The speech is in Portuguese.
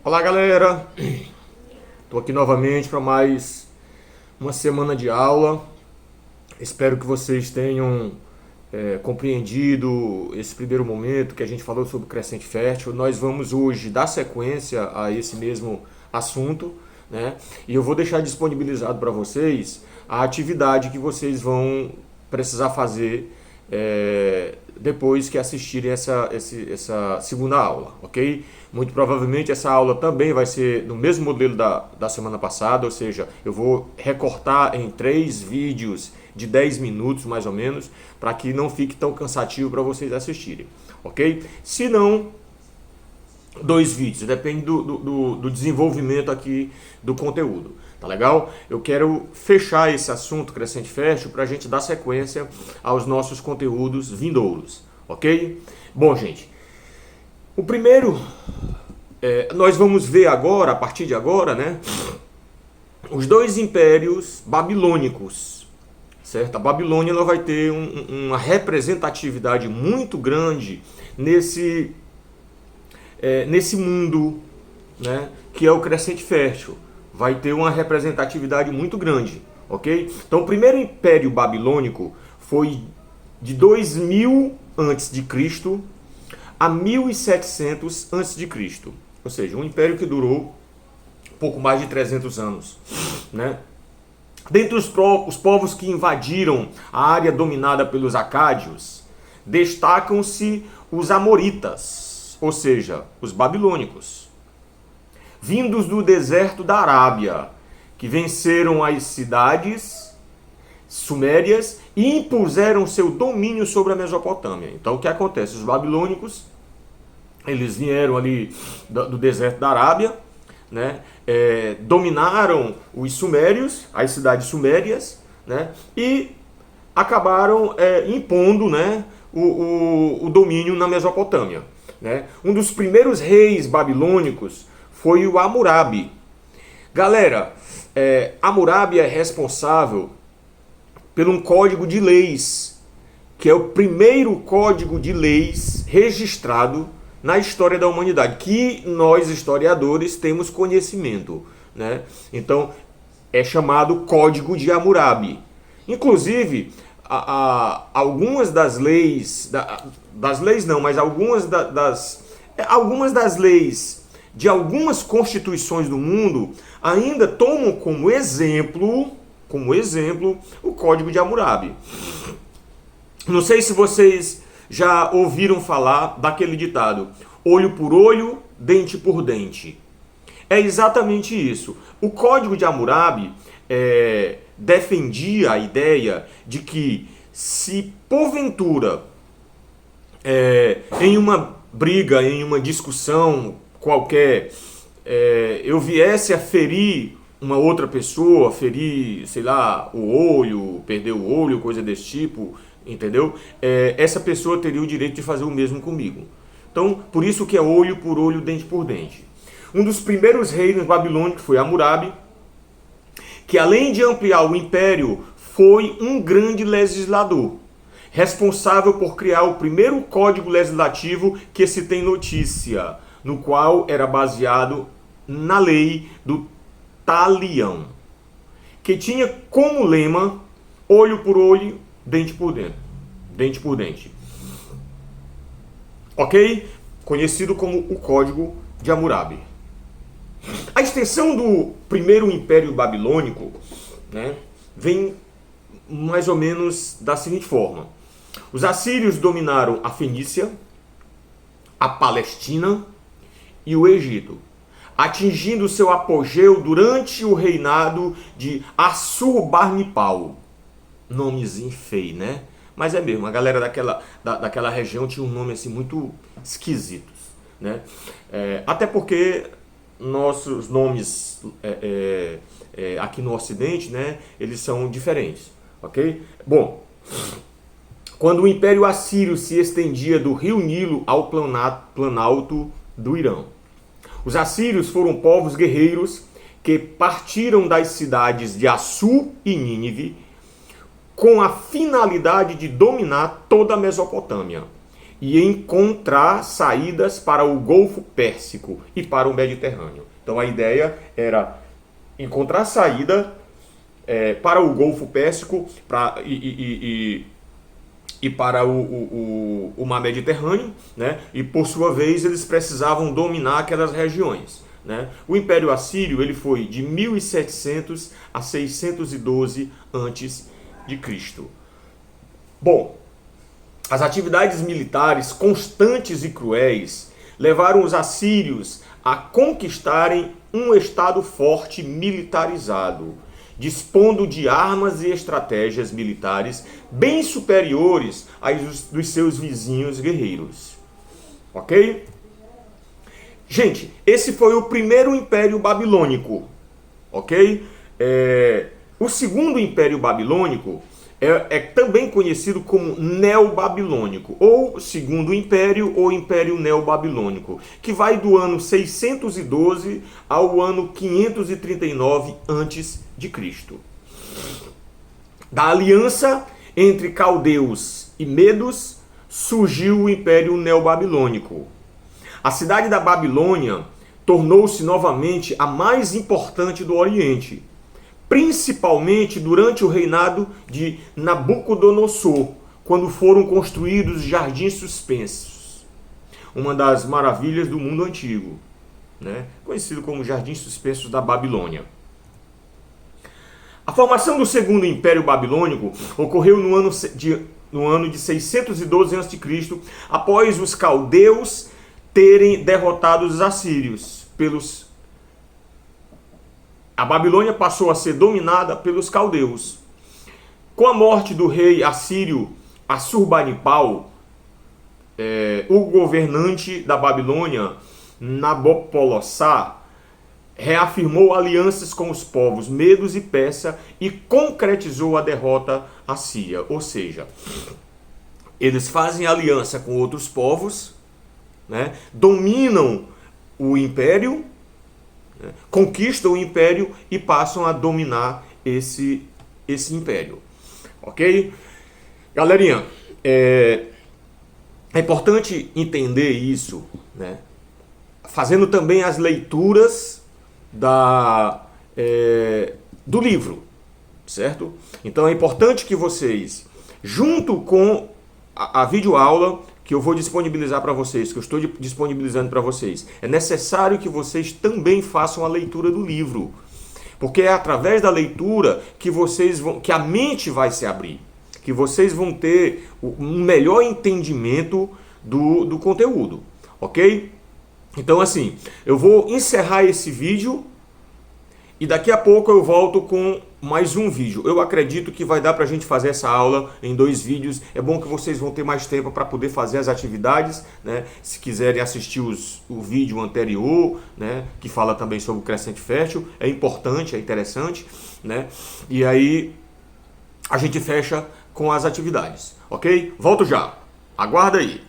Olá, galera! Estou aqui novamente para mais uma semana de aula. Espero que vocês tenham compreendido esse primeiro momento que a gente falou sobre o crescente fértil. Nós vamos hoje dar sequência a esse mesmo assunto, né? E eu vou deixar disponibilizado para vocês a atividade que vocês vão precisar fazer depois que assistirem essa segunda aula, ok? Muito provavelmente essa aula também vai ser no mesmo modelo da semana passada, ou seja, eu vou recortar em 3 vídeos de 10 minutos mais ou menos, para que não fique tão cansativo para vocês assistirem, ok? Se não, 2 vídeos, depende do desenvolvimento aqui do conteúdo, tá legal? Eu quero fechar esse assunto crescente fértil para a gente dar sequência aos nossos conteúdos vindouros, ok? Bom, gente, o primeiro, nós vamos ver agora, a partir de agora, né, os 2 impérios babilônicos, certo? A Babilônia ela vai ter uma representatividade muito grande nesse mundo, né, que é o crescente fértil. Vai ter uma representatividade muito grande, ok? Então o primeiro império babilônico foi de 2000 a.C. a 1700 a.C., ou seja, um império que durou pouco mais de 300 anos, né? Dentre os povos que invadiram a área dominada pelos acádios, destacam-se os amoritas, ou seja, os babilônicos, vindos do deserto da Arábia, que venceram as cidades sumérias e impuseram seu domínio sobre a Mesopotâmia. Então o que acontece? Os babilônicos, eles vieram ali do deserto da Arábia, né? Dominaram os sumérios, as cidades sumérias, né? E acabaram impondo, né, o domínio na Mesopotâmia, né? Um dos primeiros reis babilônicos foi o Hammurabi. Galera, Hammurabi é responsável por um código de leis, que é o primeiro código de leis registrado na história da humanidade, que nós historiadores temos conhecimento, né? Então é chamado Código de Hammurabi. Inclusive, algumas das leis, das leis não, mas algumas das leis de algumas constituições do mundo ainda tomam como exemplo o Código de Hammurabi. Não sei se vocês já ouviram falar daquele ditado: olho por olho, dente por dente. É exatamente isso. O Código de Hammurabi defendia a ideia de que, se porventura em uma briga, em uma discussão qualquer, eu viesse a ferir uma outra pessoa, ferir, sei lá, o olho, perder o olho, coisa desse tipo, entendeu? Essa pessoa teria o direito de fazer o mesmo comigo. Então, por isso que é olho por olho, dente por dente. Um dos primeiros reinos babilônicos foi Hammurabi, que além de ampliar o império, foi um grande legislador, responsável por criar o primeiro código legislativo que se tem notícia, no qual era baseado na lei do Talião, que tinha como lema olho por olho, dente por dente. Dente por dente. Ok? Conhecido como o Código de Hammurabi. A extensão do primeiro império babilônico, né, vem mais ou menos da seguinte forma. Os assírios dominaram a Fenícia, a Palestina e o Egito, atingindo seu apogeu durante o reinado de Assurbanipal. Nomezinho feio, né? Mas é mesmo, a galera daquela região tinha um nome assim muito esquisitos, né? Até porque nossos nomes aqui no Ocidente, né, eles são diferentes, ok? Bom, quando o Império Assírio se estendia do rio Nilo ao planalto do Irã, os assírios foram povos guerreiros que partiram das cidades de Assur e Nínive com a finalidade de dominar toda a Mesopotâmia e encontrar saídas para o Golfo Pérsico e para o Mediterrâneo. Então a ideia era encontrar saída para o Golfo Pérsico e para o Mar Mediterrâneo, né? E por sua vez eles precisavam dominar aquelas regiões, né? O Império Assírio ele foi de 1700 a 612 antes de Cristo. Bom, as atividades militares constantes e cruéis levaram os assírios a conquistarem um estado forte militarizado, dispondo de armas e estratégias militares bem superiores às dos seus vizinhos guerreiros. Ok? Gente, esse foi o primeiro Império Babilônico. Ok? O segundo Império Babilônico é também conhecido como Neobabilônico, ou Segundo Império ou Império Neobabilônico, que vai do ano 612 ao ano 539 a.C. Da aliança entre caldeus e medos surgiu o Império Neobabilônico. A cidade da Babilônia tornou-se novamente a mais importante do Oriente, principalmente durante o reinado de Nabucodonosor, quando foram construídos os jardins suspensos, uma das maravilhas do mundo antigo, né? Conhecido como jardins suspensos da Babilônia. A formação do Segundo Império Babilônico ocorreu no ano de 612 a.C., após os caldeus terem derrotado os assírios. A Babilônia passou a ser dominada pelos caldeus. Com a morte do rei assírio Assurbanipal, o governante da Babilônia, Nabopolassar, reafirmou alianças com os povos medos e persa e concretizou a derrota assíria. Ou seja, eles fazem aliança com outros povos, né, dominam o império, né, conquistam o império e passam a dominar esse império. Ok? Galerinha, é importante entender isso, né, fazendo também as leituras do livro, certo? Então é importante que vocês, junto com a videoaula que eu vou disponibilizar para vocês, que eu estou disponibilizando para vocês, é necessário que vocês também façam a leitura do livro, porque é através da leitura que a mente vai se abrir, que vocês vão ter um melhor entendimento do conteúdo, ok? Então assim, eu vou encerrar esse vídeo e daqui a pouco eu volto com mais um vídeo. Eu acredito que vai dar para a gente fazer essa aula em 2 vídeos. É bom que vocês vão ter mais tempo para poder fazer as atividades, né? Se quiserem assistir o vídeo anterior, né, que fala também sobre o crescente fértil, é importante, é interessante, né? E aí a gente fecha com as atividades, ok? Volto já. Aguarda aí.